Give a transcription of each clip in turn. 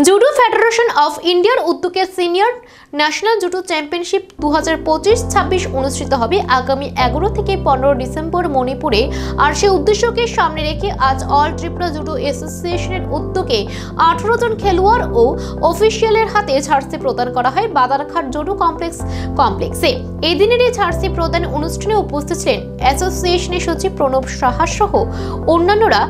Judo federation of ইন্ডিয়ার উদ্যোগে senior national judo championship 2025-26 অনুষ্ঠিত হবে আগামী 11 থেকে 15 ডিসেম্বর মণিপুরে। আর সেই উদ্দেশ্যকে সামনে রেখে আজ অল ত্রিপুরা জুডো অ্যাসোসিয়েশনের উদ্যোগে 18 জন খেলোয়াড় ও অফিসিয়ালের হাতে জার্সি প্রদান করা হয় বাদারঘাট জুডো কমপ্লেক্সে। এই দিনের এই জার্সি প্রদান অনুষ্ঠানে উপস্থিত ছিলেন অ্যাসোসিয়েশনের সচিব প্রণব সাহা সহ অন্যান্যরা।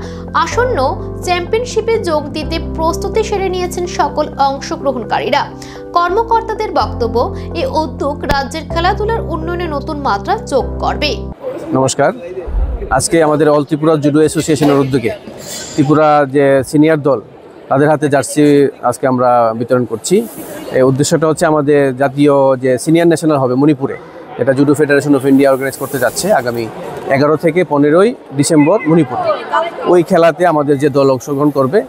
আসন্ন চ্যাম্পিয়নশিপে যোগ দিতে প্রস্তুতি সেরে নিয়েছেন সকল অংশগ্রহণকারীরা। কর্মকর্তাদের বক্তব্য, এই উদ্যোগ রাজ্যের খেলাধুলার উন্নয়নে নতুন মাত্রা যোগ করবে। নমস্কার, আজকে আমাদের অল ত্রিপুরা জুডো অ্যাসোসিয়েশনের উদ্যোগে ত্রিপুরা যে সিনিয়র দল তাদের হাতে জার্সি আজকে আমরা বিতরণ করছি। এই উদ্দেশ্যটা হচ্ছে আমাদের জাতীয় যে সিনিয়র ন্যাশনাল হবে মণিপুরে, এটা judo federation of India organise করতে যাচ্ছে আগামী 11 থেকে 15 ডিসেম্বর মণিপুরে। ওই খেলাতে আমাদের যে দল অংশগ্রহণ করবে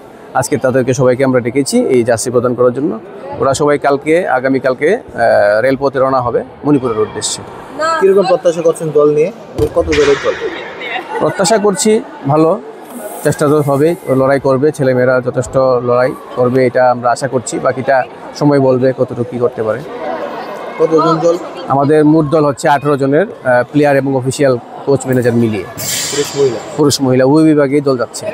আজকে তাদেরকে সবাইকে আমরা ডেকেছি এই জার্সি প্রদান করার জন্য। ওরা সবাই আগামীকালকে রেলপথে রওনা হবে মণিপুরের উদ্দেশ্যে। কিরকম প্রত্যাশা করছেন দল নিয়ে? কত দলের দল? প্রত্যাশা করছি ভালো, চেষ্টা তো হবে, লড়াই করবে, ছেলেমেয়েরা যথেষ্ট লড়াই করবে এটা আমরা আশা করছি। বাকিটা সময় বলবে কতটুকু কী করতে পারে। কতজন দল? আমাদের মোট দল হচ্ছে 18 জনের, প্লেয়ার এবং অফিসিয়াল কোচ ম্যানেজার মিলিয়ে। পুরুষ মহিলা উভয় বিভাগেই দল যাচ্ছে।